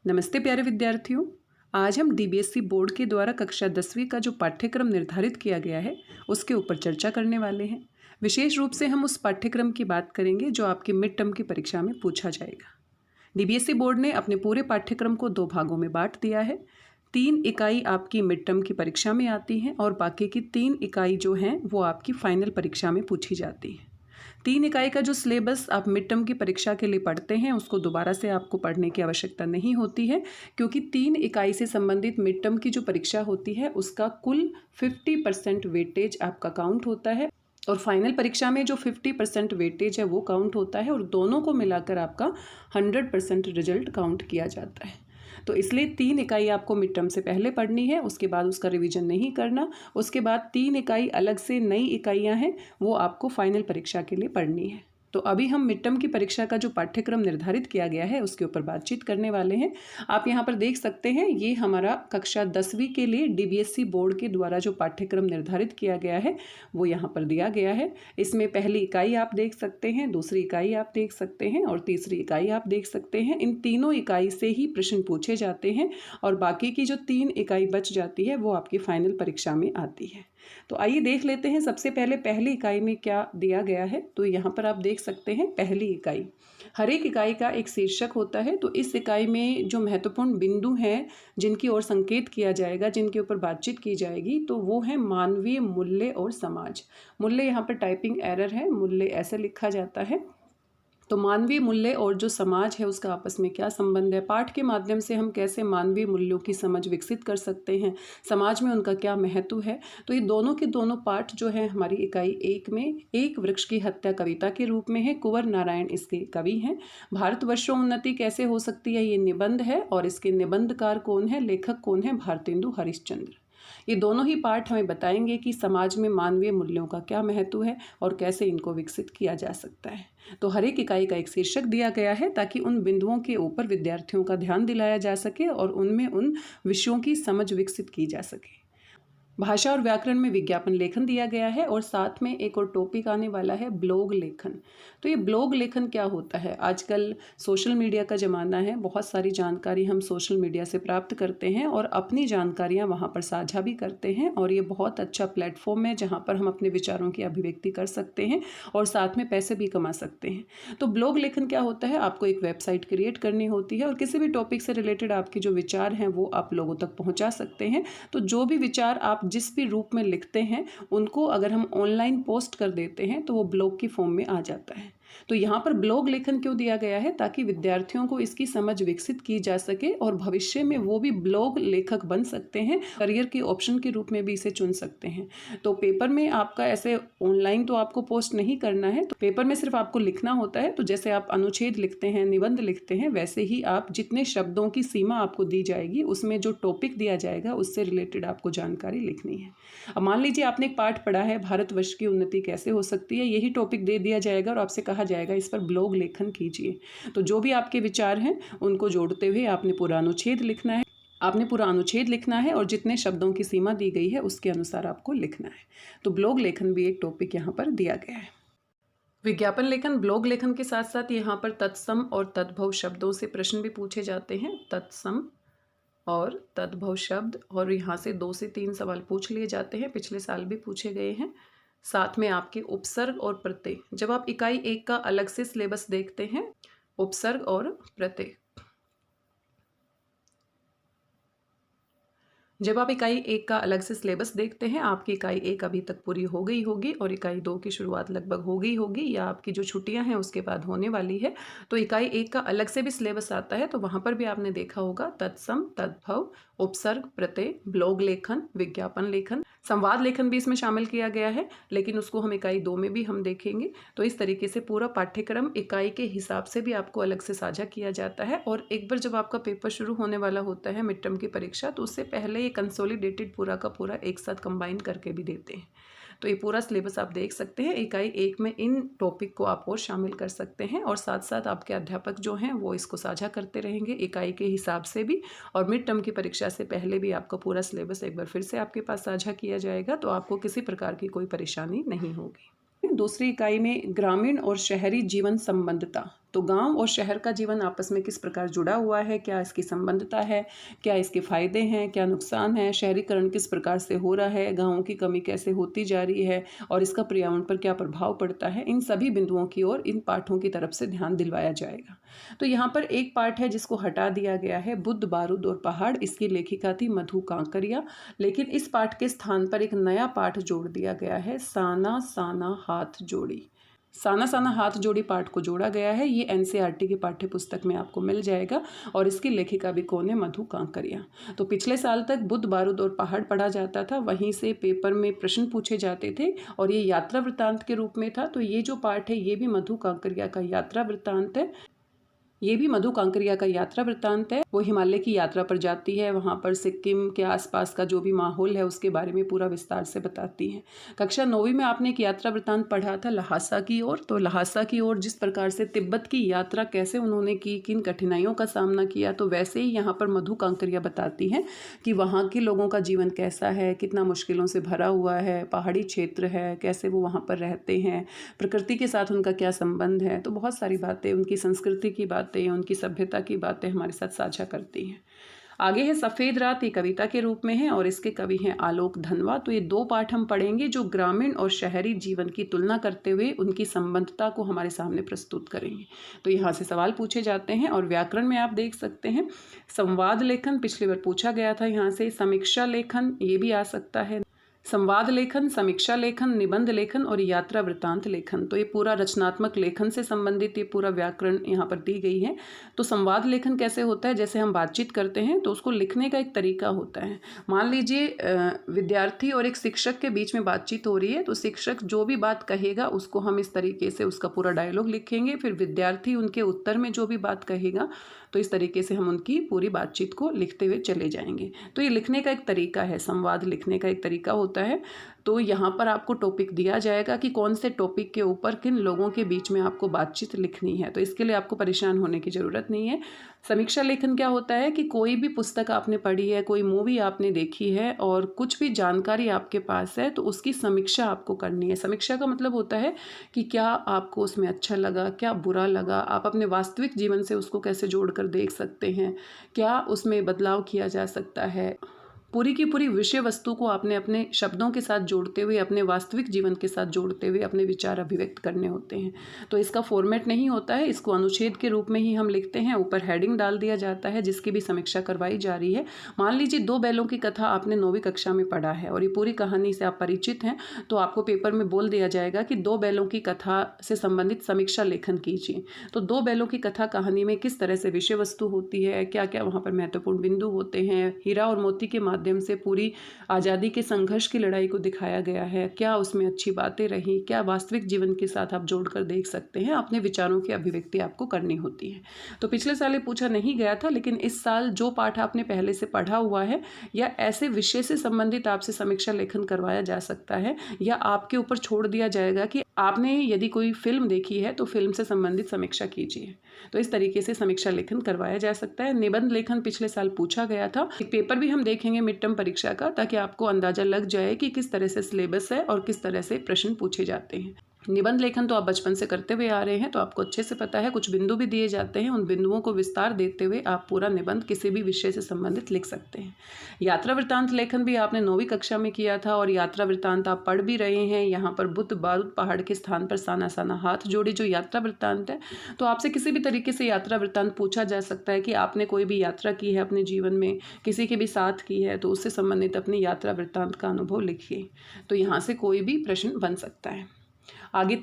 नमस्ते प्यारे विद्यार्थियों। आज हम डीबीएससी बोर्ड के द्वारा कक्षा 10वीं का जो पाठ्यक्रम निर्धारित किया गया है उसके ऊपर चर्चा करने वाले हैं। विशेष रूप से हम उस पाठ्यक्रम की बात करेंगे जो आपकी मिड टर्म की परीक्षा में पूछा जाएगा। डीबीएससी बोर्ड ने अपने पूरे पाठ्यक्रम को 2 भागों में बांट दिया है। 3 इकाई आपकी मिड टर्म की परीक्षा में आती हैं और बाकी की 3 इकाई जो हैं वो आपकी फाइनल परीक्षा में पूछी जाती हैं। 3 इकाई का जो सिलेबस आप मिड टर्म की परीक्षा के लिए पढ़ते हैं उसको दोबारा से आपको पढ़ने की आवश्यकता नहीं होती है, क्योंकि 3 इकाई से संबंधित मिड टर्म की जो परीक्षा होती है उसका कुल 50% वेटेज आपका काउंट होता है और फाइनल परीक्षा में जो 50% वेटेज है वो काउंट होता है और दोनों को मिलाकर आपका 100% रिजल्ट काउंट किया जाता है। तो इसलिए 3 इकाई आपको मिड टर्म से पहले पढ़नी है, उसके बाद उसका रिवीजन नहीं करना। उसके बाद 3 इकाई अलग से नई इकाइयाँ हैं वो आपको फाइनल परीक्षा के लिए पढ़नी है। तो अभी हम मिड टर्म की परीक्षा का जो पाठ्यक्रम निर्धारित किया गया है उसके ऊपर बातचीत करने वाले हैं। आप यहाँ पर देख सकते हैं ये हमारा कक्षा 10वीं के लिए डीबीएससी बोर्ड के द्वारा जो पाठ्यक्रम निर्धारित किया गया है वो यहाँ पर दिया गया है। इसमें पहली इकाई आप देख सकते हैं, दूसरी इकाई आप देख सकते हैं और तीसरी इकाई आप देख सकते हैं। इन तीनों इकाई से ही प्रश्न पूछे जाते हैं और बाकी की जो 3 इकाई बच जाती है वो आपकी फाइनल परीक्षा में आती है। तो आइए देख लेते हैं सबसे पहले पहली इकाई में क्या दिया गया है। तो यहाँ पर आप देख सकते हैं पहली इकाई, हर एक इकाई का एक शीर्षक होता है। तो इस इकाई में जो महत्वपूर्ण बिंदु हैं जिनकी ओर संकेत किया जाएगा, जिनके ऊपर बातचीत की जाएगी, तो वो है मानवीय मूल्य और समाज। मूल्य यहाँ पर टाइपिंग एरर है, मूल्य ऐसे लिखा जाता है। तो मानवीय मूल्य और जो समाज है उसका आपस में क्या संबंध है, पाठ के माध्यम से हम कैसे मानवीय मूल्यों की समझ विकसित कर सकते हैं, समाज में उनका क्या महत्व है। तो ये दोनों के दोनों पाठ जो है हमारी इकाई 1 में, एक वृक्ष की हत्या कविता के रूप में है, कुंवर नारायण इसके कवि हैं। भारतवर्षों उन्नति कैसे हो सकती है ये निबंध है और इसके निबंधकार कौन है, लेखक कौन है, भारतेंदु हरिश्चंद्र। ये दोनों ही पाठ हमें बताएंगे कि समाज में मानवीय मूल्यों का क्या महत्व है और कैसे इनको विकसित किया जा सकता है। तो हर एक इकाई का एक शीर्षक दिया गया है ताकि उन बिंदुओं के ऊपर विद्यार्थियों का ध्यान दिलाया जा सके और उनमें उन विषयों की समझ विकसित की जा सके। भाषा और व्याकरण में विज्ञापन लेखन दिया गया है और साथ में एक और टॉपिक आने वाला है ब्लॉग लेखन। तो ये ब्लॉग लेखन क्या होता है, आजकल सोशल मीडिया का ज़माना है, बहुत सारी जानकारी हम सोशल मीडिया से प्राप्त करते हैं और अपनी जानकारियाँ वहाँ पर साझा भी करते हैं और ये बहुत अच्छा प्लेटफॉर्म है जहाँ पर हम अपने विचारों की अभिव्यक्ति कर सकते हैं और साथ में पैसे भी कमा सकते हैं। तो ब्लॉग लेखन क्या होता है, आपको एक वेबसाइट क्रिएट करनी होती है और किसी भी टॉपिक से रिलेटेड आपके जो विचार हैं वो आप लोगों तक पहुँचा सकते हैं। तो जो भी विचार आप जिस भी रूप में लिखते हैं उनको अगर हम ऑनलाइन पोस्ट कर देते हैं तो वो ब्लॉग की फॉर्म में आ जाता है। तो यहाँ पर ब्लॉग लेखन क्यों दिया गया है, ताकि विद्यार्थियों को इसकी समझ विकसित की जा सके और भविष्य में वो भी ब्लॉग लेखक बन सकते हैं, करियर के ऑप्शन के रूप में भी इसे चुन सकते हैं। तो पेपर में आपका ऐसे ऑनलाइन तो आपको पोस्ट नहीं करना है, तो पेपर में सिर्फ आपको लिखना होता है। तो जैसे आप अनुच्छेद लिखते हैं, निबंध लिखते हैं, वैसे ही आप जितने शब्दों की सीमा आपको दी जाएगी उसमें जो टॉपिक दिया जाएगा उससे रिलेटेड आपको जानकारी लिखनी है। अब मान लीजिए आपने एक पाठ पढ़ा है भारतवर्ष की उन्नति कैसे हो सकती है, यही टॉपिक दे दिया जाएगा और आपसे कहा जाएगा इस पर ब्लॉग लेखन कीजिए। तो जो भी आपके विचार हैं उनको जोड़ते हुए आपने पूरा अनुच्छेद लिखना है और जितने शब्दों की सीमा दी गई है उसके अनुसार आपको लिखना है। तो ब्लॉग लेखन भी एक टॉपिक यहाँ पर दिया गया है। विज्ञापन लेखन ब्लॉग लेखन के साथ साथ यहाँ पर तत्सम और तद्भव शब्दों से प्रश्न भी पूछे जाते हैं। तत्सम और तद्भव शब्द, और यहाँ से 2 से 3 सवाल पूछ लिए जाते हैं, पिछले साल भी पूछे गए हैं। साथ में आपके उपसर्ग और प्रत्यय, जब आप इकाई 1 का अलग से सिलेबस देखते हैं, उपसर्ग और प्रत्यय, जब आप इकाई 1 का अलग से सिलेबस देखते हैं, आपकी इकाई 1 अभी तक पूरी हो गई होगी और इकाई 2 की शुरुआत लगभग हो गई होगी या आपकी जो छुट्टियां हैं उसके बाद होने वाली है। तो इकाई 1 का अलग से भी सिलेबस आता है, तो वहाँ पर भी आपने देखा होगा तत्सम, तद्भव, उपसर्ग, प्रत्यय, ब्लॉग लेखन, विज्ञापन लेखन, संवाद लेखन भी इसमें शामिल किया गया है, लेकिन उसको हम इकाई 2 में भी हम देखेंगे। तो इस तरीके से पूरा पाठ्यक्रम इकाई के हिसाब से भी आपको अलग से साझा किया जाता है और एक बार जब आपका पेपर शुरू होने वाला होता है मिड टर्म की परीक्षा, तो उससे पहले ये कंसोलिडेटेड पूरा का पूरा एक साथ कंबाइन करके भी देते हैं। तो ये पूरा सिलेबस आप देख सकते हैं। इकाई 1 में इन टॉपिक को आप और शामिल कर सकते हैं और साथ साथ आपके अध्यापक जो हैं वो इसको साझा करते रहेंगे इकाई के हिसाब से भी, और मिड टर्म की परीक्षा से पहले भी आपका पूरा सिलेबस एक बार फिर से आपके पास साझा किया जाएगा, तो आपको किसी प्रकार की कोई परेशानी नहीं होगी। दूसरी इकाई में ग्रामीण और शहरी जीवन संबंधता, तो गांव और शहर का जीवन आपस में किस प्रकार जुड़ा हुआ है, क्या इसकी संबंधता है, क्या इसके फायदे हैं, क्या नुकसान है, शहरीकरण किस प्रकार से हो रहा है, गाँवों की कमी कैसे होती जा रही है और इसका पर्यावरण पर क्या प्रभाव पड़ता है, इन सभी बिंदुओं की ओर इन पाठों की तरफ से ध्यान दिलवाया जाएगा। तो यहाँ पर एक पाठ है जिसको हटा दिया गया है, बुद्ध बारूद और पहाड़। इसकी लेखिका थी मधु कांकरिया, लेकिन इस पाठ के स्थान पर एक नया पाठ जोड़ दिया गया है, साना साना हाथ जोड़ी। साना साना हाथ जोड़ी पाठ को जोड़ा गया है। ये एनसीईआरटी की पाठ्य पुस्तक में आपको मिल जाएगा और इसकी लेखिका भी कौन है, मधु कांकरिया। तो पिछले साल तक बुद्ध बारूद और पहाड़ पढ़ा जाता था, वहीं से पेपर में प्रश्न पूछे जाते थे और ये यात्रा वृत्तांत के रूप में था। तो ये जो पाठ है ये भी मधु कांकरिया का यात्रा वृत्तांत है। ये भी मधु कांकरिया का यात्रा वृत्तांत है। वो हिमालय की यात्रा पर जाती है, वहाँ पर सिक्किम के आसपास का जो भी माहौल है उसके बारे में पूरा विस्तार से बताती हैं। कक्षा 9वीं में आपने एक यात्रा वृत्तांत पढ़ा था लहासा की ओर। तो लहासा की ओर जिस प्रकार से तिब्बत की यात्रा कैसे उन्होंने की, किन कठिनाइयों का सामना किया, तो वैसे ही यहाँ पर मधु कांकरिया बताती हैं कि वहाँ के लोगों का जीवन कैसा है, कितना मुश्किलों से भरा हुआ है, पहाड़ी क्षेत्र है, कैसे वो वहाँ पर रहते हैं, प्रकृति के साथ उनका क्या संबंध है। तो बहुत सारी बातें, उनकी संस्कृति की बातें, उनकी सभ्यता की बातें हमारे साथ साझा करती हैं। आगे है सफ़ेद रात, ये कविता के रूप में है और इसके कवि हैं आलोक धनवा। तो ये दो पाठ हम पढ़ेंगे जो ग्रामीण और शहरी जीवन की तुलना करते हुए उनकी संबंधता को हमारे सामने प्रस्तुत करेंगे। तो यहाँ से सवाल पूछे जाते हैं और व्याकरण में आप देख सकते हैं संवाद लेखन, पिछली बार पूछा गया था यहाँ से। समीक्षा लेखन ये भी आ सकता है, संवाद लेखन, समीक्षा लेखन, निबंध लेखन और यात्रा वृत्तांत लेखन। तो ये पूरा रचनात्मक लेखन से संबंधित ये पूरा व्याकरण यहाँ पर दी गई है। तो संवाद लेखन कैसे होता है, जैसे हम बातचीत करते हैं तो उसको लिखने का एक तरीका होता है। मान लीजिए विद्यार्थी और एक शिक्षक के बीच में बातचीत हो रही है, तो शिक्षक जो भी बात कहेगा उसको हम इस तरीके से उसका पूरा डायलॉग लिखेंगे, फिर विद्यार्थी उनके उत्तर में जो भी बात कहेगा तो इस तरीके से हम उनकी पूरी बातचीत को लिखते हुए चले जाएंगे। तो ये लिखने का एक तरीका है, संवाद लिखने का एक तरीका होता है। तो यहाँ पर आपको टॉपिक दिया जाएगा कि कौन से टॉपिक के ऊपर किन लोगों के बीच में आपको बातचीत लिखनी है, तो इसके लिए आपको परेशान होने की ज़रूरत नहीं है। समीक्षा लेखन क्या होता है कि कोई भी पुस्तक आपने पढ़ी है, कोई मूवी आपने देखी है और कुछ भी जानकारी आपके पास है तो उसकी समीक्षा आपको करनी है। समीक्षा का मतलब होता है कि क्या आपको उसमें अच्छा लगा, क्या बुरा लगा, आप अपने वास्तविक जीवन से उसको कैसे जोड़कर देख सकते हैं, क्या उसमें बदलाव किया जा सकता है। पूरी की पूरी विषय वस्तु को आपने अपने शब्दों के साथ जोड़ते हुए, अपने वास्तविक जीवन के साथ जोड़ते हुए अपने विचार अभिव्यक्त करने होते हैं। तो इसका फॉर्मेट नहीं होता है, इसको अनुच्छेद के रूप में ही हम लिखते हैं, ऊपर हेडिंग डाल दिया जाता है जिसकी भी समीक्षा करवाई जा रही है। मान लीजिए 2 बैलों की कथा आपने 9वीं कक्षा में पढ़ा है और ये पूरी कहानी से आप परिचित हैं, तो आपको पेपर में बोल दिया जाएगा कि 2 बैलों की कथा से संबंधित समीक्षा लेखन कीजिए। तो 2 बैलों की कथा कहानी में किस तरह से विषय वस्तु होती है, क्या क्या वहाँ पर महत्वपूर्ण बिंदु होते हैं, हीरा और मोती के माध्यम से पूरी आज़ादी के संघर्ष की लड़ाई को दिखाया गया है, क्या उसमें अच्छी बातें रही, क्या वास्तविक जीवन के साथ आप जोड़कर देख सकते हैं, अपने विचारों की अभिव्यक्ति आपको करनी होती है। तो पिछले साल ये पूछा नहीं गया था, लेकिन इस साल जो पाठ आपने पहले से पढ़ा हुआ है या ऐसे विषय से संबंधित आपसे समीक्षा लेखन करवाया जा सकता है या आपके ऊपर छोड़ दिया जाएगा कि आपने यदि कोई फिल्म देखी है तो फिल्म से संबंधित समीक्षा कीजिए। तो इस तरीके से समीक्षा लेखन करवाया जा सकता है। निबंध लेखन पिछले साल पूछा गया था, एक पेपर भी हम देखेंगे मिड टर्म परीक्षा का, ताकि आपको अंदाजा लग जाए कि किस तरह से सिलेबस है और किस तरह से प्रश्न पूछे जाते हैं। निबंध लेखन तो आप बचपन से करते हुए आ रहे हैं तो आपको अच्छे से पता है, कुछ बिंदु भी दिए जाते हैं, उन बिंदुओं को विस्तार देते हुए आप पूरा निबंध किसी भी विषय से संबंधित लिख सकते हैं। यात्रा वृत्तांत लेखन भी आपने 9वीं कक्षा में किया था और यात्रा वृत्तांत आप पढ़ भी रहे हैं। यहाँ पर बुद्ध बारूद पहाड़ के स्थान पर साना साना हाथ जोड़ी जो यात्रा वृत्तांत है, तो आपसे किसी भी तरीके से यात्रा वृत्तांत पूछा जा सकता है कि आपने कोई भी यात्रा की है अपने जीवन में, किसी के भी साथ की है, तो उससे संबंधित अपनी यात्रा वृत्तांत का अनुभव लिखिए। तो यहाँ से कोई भी प्रश्न बन सकता है। आगे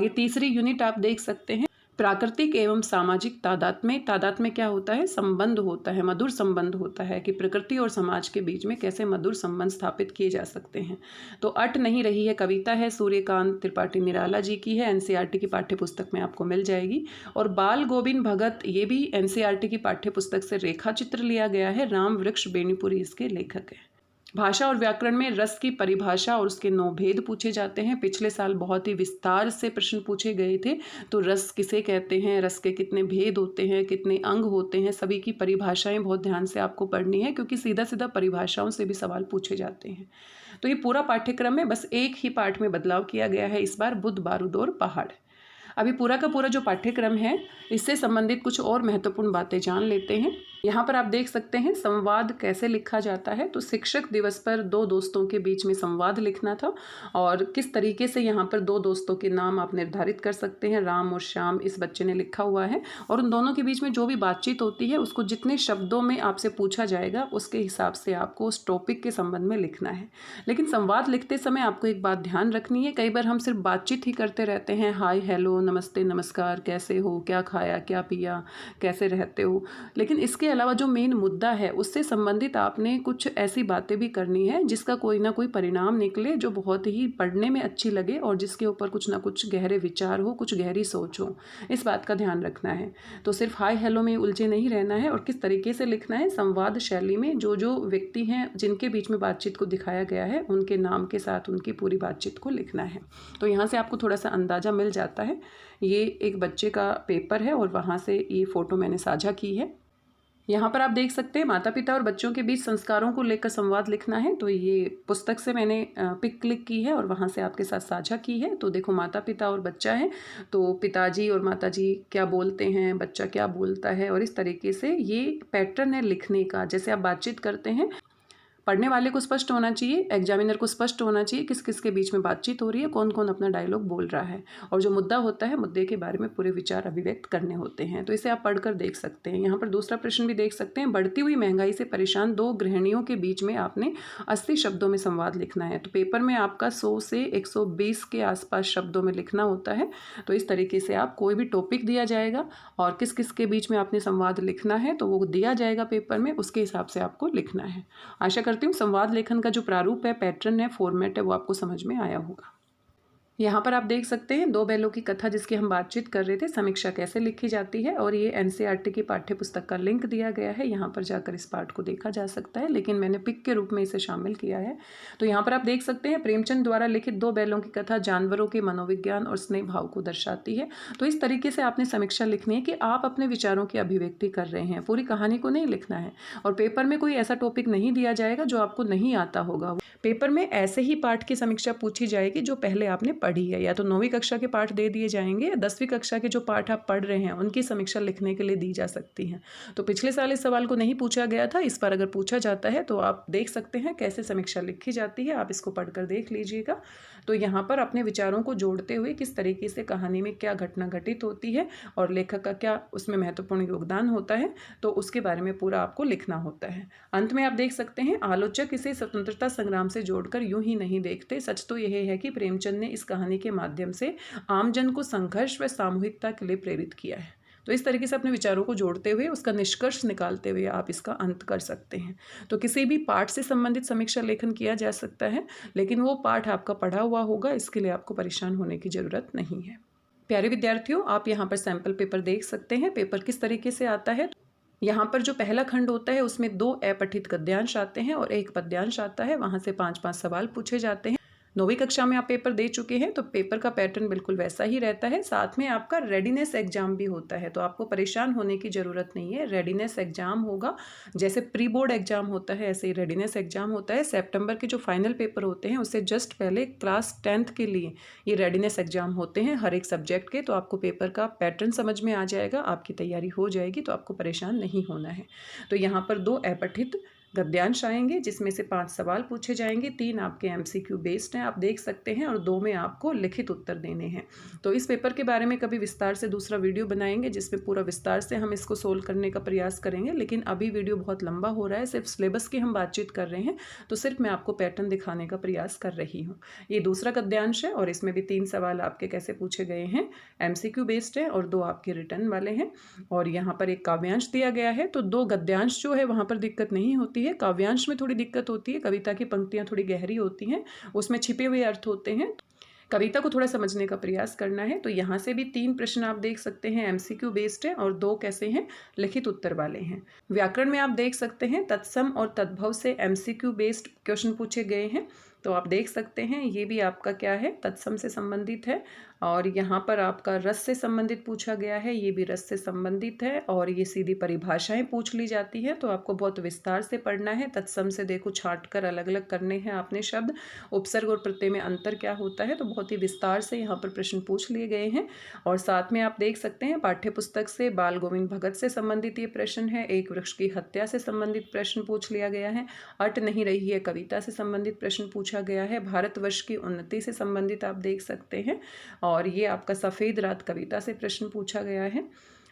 तीसरी यूनिट आप देख सकते हैं, प्राकृतिक एवं सामाजिक तादात्म्य। तादात्म्य क्या होता है, संबंध होता है, मधुर संबंध होता है कि प्रकृति और समाज के बीच में कैसे मधुर संबंध स्थापित किए जा सकते हैं। तो अट नहीं रही है कविता है, सूर्यकांत त्रिपाठी निराला जी की है, एनसीईआरटी की पाठ्य पुस्तक में आपको मिल जाएगी। और बाल गोविंद भगत, ये भी एनसीईआरटी की पाठ्य पुस्तक से रेखा चित्र लिया गया है, राम वृक्ष बेनीपुरी इसके लेखक हैं। भाषा और व्याकरण में रस की परिभाषा और उसके 9 भेद पूछे जाते हैं। पिछले साल बहुत ही विस्तार से प्रश्न पूछे गए थे, तो रस किसे कहते हैं, रस के कितने भेद होते हैं, कितने अंग होते हैं, सभी की परिभाषाएं बहुत ध्यान से आपको पढ़नी है, क्योंकि सीधा सीधा परिभाषाओं से भी सवाल पूछे जाते हैं। तो ये पूरा पाठ्यक्रम में बस एक ही पाठ में बदलाव किया गया है इस बार, बुद्ध बारूद और पहाड़। अभी पूरा का पूरा जो पाठ्यक्रम है इससे संबंधित कुछ और महत्वपूर्ण बातें जान लेते हैं। यहाँ पर आप देख सकते हैं संवाद कैसे लिखा जाता है। तो शिक्षक दिवस पर दो दोस्तों के बीच में संवाद लिखना था और किस तरीके से यहाँ पर दो दोस्तों के नाम आप निर्धारित कर सकते हैं। राम और श्याम इस बच्चे ने लिखा हुआ है और उन दोनों के बीच में जो भी बातचीत होती है उसको जितने शब्दों में आपसे पूछा जाएगा उसके हिसाब से आपको उस टॉपिक के संबंध में लिखना है। लेकिन संवाद लिखते समय आपको एक बात ध्यान रखनी है, कई बार हम सिर्फ बातचीत ही करते रहते हैं, हाय हेलो नमस्ते नमस्कार, कैसे हो, क्या खाया क्या पिया, कैसे रहते हो, लेकिन इसके अलावा जो मेन मुद्दा है उससे संबंधित आपने कुछ ऐसी बातें भी करनी है जिसका कोई ना कोई परिणाम निकले, जो बहुत ही पढ़ने में अच्छी लगे और जिसके ऊपर कुछ ना कुछ गहरे विचार हो, कुछ गहरी सोच हो। इस बात का ध्यान रखना है। तो सिर्फ हाय हेलो में उलझे नहीं रहना है और किस तरीके से लिखना है, संवाद शैली में जो जो व्यक्ति हैं जिनके बीच में बातचीत को दिखाया गया है उनके नाम के साथ उनकी पूरी बातचीत को लिखना है। तो यहाँ से आपको थोड़ा सा अंदाज़ा मिल जाता है। ये एक बच्चे का पेपर है और वहाँ से ये फ़ोटो मैंने साझा की है। यहाँ पर आप देख सकते हैं माता पिता और बच्चों के बीच संस्कारों को लेकर संवाद लिखना है। तो ये पुस्तक से मैंने पिक क्लिक की है और वहाँ से आपके साथ साझा की है। तो देखो माता पिता और बच्चा है, तो पिताजी और माताजी क्या बोलते हैं, बच्चा क्या बोलता है, और इस तरीके से ये पैटर्न है लिखने का। जैसे आप बातचीत करते हैं, पढ़ने वाले को स्पष्ट होना चाहिए, एग्जामिनर को स्पष्ट होना चाहिए किस किस के बीच में बातचीत हो रही है, कौन कौन अपना डायलॉग बोल रहा है, और जो मुद्दा होता है मुद्दे के बारे में पूरे विचार अभिव्यक्त करने होते हैं। तो इसे आप पढ़कर देख सकते हैं। यहाँ पर दूसरा प्रश्न भी देख सकते हैं, बढ़ती हुई महंगाई से परेशान दो गृहिणियों के बीच में आपने 80 शब्दों में संवाद लिखना है। तो पेपर में आपका 100 से 120 के आसपास शब्दों में लिखना होता है। तो इस तरीके से आप कोई भी टॉपिक दिया जाएगा और किस किस के बीच में आपने संवाद लिखना है तो वो दिया जाएगा पेपर में, उसके हिसाब से आपको लिखना है। आशा करती हूँ संवाद लेखन का जो प्रारूप है, पैटर्न है, फॉर्मेट है, वो आपको समझ में आया होगा। यहाँ पर आप देख सकते हैं दो बैलों की कथा जिसकी हम बातचीत कर रहे थे, समीक्षा कैसे लिखी जाती है, और ये एनसीईआरटी की पाठ्य पुस्तक का लिंक दिया गया है। यहाँ पर जाकर इस पाठ को देखा जा सकता है, लेकिन मैंने पिक के रूप में इसे शामिल किया है। तो यहाँ पर आप देख सकते हैं प्रेमचंद द्वारा लिखित दो बैलों की कथा जानवरों के मनोविज्ञान और स्नेह भाव को दर्शाती है। तो इस तरीके से आपने समीक्षा लिखनी है कि आप अपने विचारों की अभिव्यक्ति कर रहे हैं, पूरी कहानी को नहीं लिखना है। और पेपर में कोई ऐसा टॉपिक नहीं दिया जाएगा जो आपको नहीं आता होगा। पेपर में ऐसे ही पाठ की समीक्षा पूछी जाएगी जो पहले आपने पढ़ी है, या तो 9वीं कक्षा के पाठ दे दिए जाएंगे या 10वीं कक्षा के जो पाठ आप पढ़ रहे हैं उनकी समीक्षा लिखने के लिए दी जा सकती है। तो पिछले साल इस सवाल को नहीं पूछा गया था, इस बार अगर पूछा जाता है तो आप देख सकते हैं कैसे समीक्षा लिखी जाती है। आप इसको पढ़कर देख लीजिएगा। तो यहाँ पर अपने विचारों को जोड़ते हुए किस तरीके से कहानी में क्या घटना घटित होती है और लेखक का क्या उसमें महत्वपूर्ण योगदान होता है, तो उसके बारे में पूरा आपको लिखना होता है। अंत में आप देख सकते हैं आलोचक इसे स्वतंत्रता संग्राम से जोड़कर यूं ही नहीं देखते। सच तो यह है कि प्रेमचंद ने इस कहानी के माध्यम से आमजन को संघर्ष व सामूहिकता के लिए प्रेरित किया है। तो इस तरीके से अपने विचारों को जोड़ते हुए उसका निष्कर्ष निकालते हुए आप इसका अंत कर सकते हैं। तो किसी भी पाठ से संबंधित समीक्षा लेखन किया जा सकता है, लेकिन वो पाठ आपका पढ़ा हुआ होगा, इसके लिए आपको परेशान होने की ज़रूरत नहीं है। प्यारे विद्यार्थियों, आप यहाँ पर सैंपल पेपर देख सकते हैं। पेपर किस तरीके से आता है, यहाँ पर जो पहला खंड होता है उसमें 2 अपठित गद्यांश आते हैं और 1 पद्यांश आता है। वहाँ से 5-5 सवाल पूछे जाते हैं। 9वीं कक्षा में आप पेपर दे चुके हैं तो पेपर का पैटर्न बिल्कुल वैसा ही रहता है। साथ में आपका रेडीनेस एग्जाम भी होता है, तो आपको परेशान होने की ज़रूरत नहीं है। रेडीनेस एग्जाम होगा, जैसे प्री बोर्ड एग्जाम होता है ऐसे ही रेडीनेस एग्जाम होता है। सितंबर के जो फाइनल पेपर होते हैं उससे जस्ट पहले क्लास 10th के लिए ये रेडीनेस एग्जाम होते हैं हर एक सब्जेक्ट के। तो आपको पेपर का पैटर्न समझ में आ जाएगा, आपकी तैयारी हो जाएगी, तो आपको परेशान नहीं होना है। तो यहाँ पर 2 अपठित गद्यांश आएंगे जिसमें से 5 सवाल पूछे जाएंगे। 3 आपके MCQ बेस्ड हैं, आप देख सकते हैं, और 2 में आपको लिखित उत्तर देने हैं। तो इस पेपर के बारे में कभी विस्तार से दूसरा वीडियो बनाएंगे जिसमें पूरा विस्तार से हम इसको सोल्व करने का प्रयास करेंगे, लेकिन अभी वीडियो बहुत लंबा हो रहा है। सिर्फ सिलेबस की हम बातचीत कर रहे हैं, तो सिर्फ मैं आपको पैटर्न दिखाने का प्रयास कर रही हूँ। ये दूसरा गद्यांश है और इसमें भी 3 सवाल आपके कैसे पूछे गए हैं, MCQ बेस्ड है, और 2 आपके रिटर्न वाले हैं। और यहाँ पर एक काव्यांश दिया गया है, तो 2 गद्यांश जो है वहाँ पर दिक्कत नहीं होती है। काव्यांश में थोड़ी दिक्कत होती है, कविता की पंक्तियां थोड़ी गहरी होती हैं, उसमें छिपे हुए अर्थ होते हैं, कविता को थोड़ा समझने का प्रयास करना है। तो यहाँ से भी 3 प्रश्न आप देख सकते हैं MCQ बेस्ड है और 2 कैसे हैं, लिखित उत्तर वाले हैं। व्याकरण में आप देख सकते हैं तत्सम और तद्भव से MCQ बेस्ड क्वेश्चन पूछे गए हैं। तो आप देख सकते हैं ये भी आपका क्या है, तत्सम से संबंधित है, और यहाँ पर आपका रस से संबंधित पूछा गया है, ये भी रस से संबंधित है और ये सीधी परिभाषाएं पूछ ली जाती हैं, तो आपको बहुत विस्तार से पढ़ना है। तत्सम से देखो छांट कर अलग अलग करने हैं आपने शब्द, उपसर्ग और प्रत्यय में अंतर क्या होता है, तो बहुत ही विस्तार से यहाँ पर प्रश्न पूछ लिए गए हैं। और साथ में आप देख सकते हैं पाठ्य पुस्तक से बाल गोविंद भगत से संबंधित ये प्रश्न है, एक वृक्ष की हत्या से संबंधित प्रश्न पूछ लिया गया है, अट नहीं रही है कविता से संबंधित प्रश्न पूछा गया है, भारतवर्ष की उन्नति से संबंधित आप देख सकते हैं, और ये आपका सफ़ेद रात कविता से प्रश्न पूछा गया है।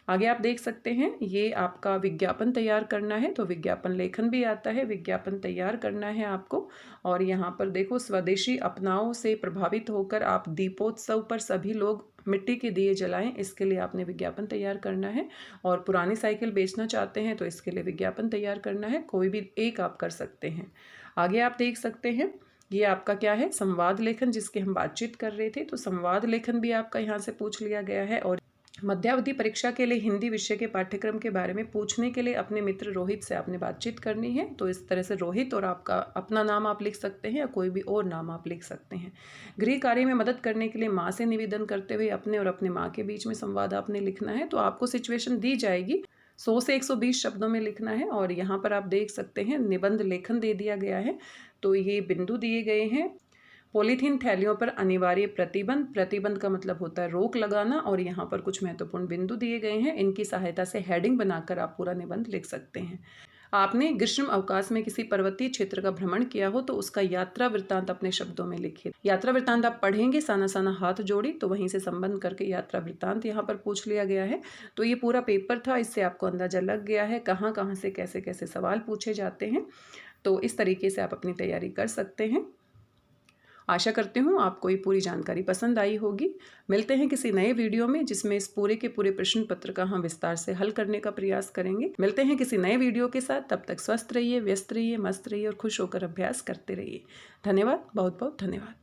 आगे आप देख सकते हैं ये आपका विज्ञापन तैयार करना है, तो विज्ञापन लेखन भी आता है, विज्ञापन तैयार करना है आपको। और यहाँ पर देखो स्वदेशी अपनाओं से प्रभावित होकर आप दीपोत्सव पर सभी लोग मिट्टी के दिए जलाएं, इसके लिए आपने विज्ञापन तैयार करना है। और पुरानी साइकिल बेचना चाहते हैं तो इसके लिए विज्ञापन तैयार करना है, कोई भी एक आप कर सकते हैं। आगे आप देख सकते हैं ये आपका क्या है, संवाद लेखन, जिसकी हम बातचीत कर रहे थे, तो संवाद लेखन भी आपका यहाँ से पूछ लिया गया है। और मध्यावधि परीक्षा के लिए हिंदी विषय के पाठ्यक्रम के बारे में पूछने के लिए अपने मित्र रोहित से आपने बातचीत करनी है, तो इस तरह से रोहित और आपका अपना नाम आप लिख सकते हैं या कोई भी और नाम आप लिख सकते हैं। गृह कार्य में मदद करने के लिए माँ से निवेदन करते हुए अपने और अपने माँ के बीच में संवाद आपने लिखना है, तो आपको सिचुएशन दी जाएगी, 100 से 120 शब्दों में लिखना है। और यहाँ पर आप देख सकते हैं निबंध लेखन दे दिया गया है, तो ये बिंदु दिए गए हैं। पॉलीथीन थैलियों पर अनिवार्य प्रतिबंध, प्रतिबंध का मतलब होता है रोक लगाना, और यहाँ पर कुछ महत्वपूर्ण बिंदु दिए गए हैं, इनकी सहायता से हेडिंग बनाकर आप पूरा निबंध लिख सकते हैं। आपने ग्रीष्म अवकाश में किसी पर्वतीय क्षेत्र का भ्रमण किया हो तो उसका यात्रा वृत्तांत अपने शब्दों में लिखिए। यात्रा वृत्तांत आप पढ़ेंगे, साना साना हाथ जोड़ी, तो वहीं से संबंध करके यात्रा वृत्तांत यहाँ पर पूछ लिया गया है। तो ये पूरा पेपर था, इससे आपको अंदाजा लग गया है कहाँ कहाँ से कैसे कैसे सवाल पूछे जाते हैं। तो इस तरीके से आप अपनी तैयारी कर सकते हैं। आशा करती हूँ आपको ये पूरी जानकारी पसंद आई होगी। मिलते हैं किसी नए वीडियो में जिसमें इस पूरे के पूरे प्रश्न पत्र का हम विस्तार से हल करने का प्रयास करेंगे। मिलते हैं किसी नए वीडियो के साथ, तब तक स्वस्थ रहिए, व्यस्त रहिए, मस्त रहिए और खुश होकर अभ्यास करते रहिए। धन्यवाद, बहुत बहुत धन्यवाद।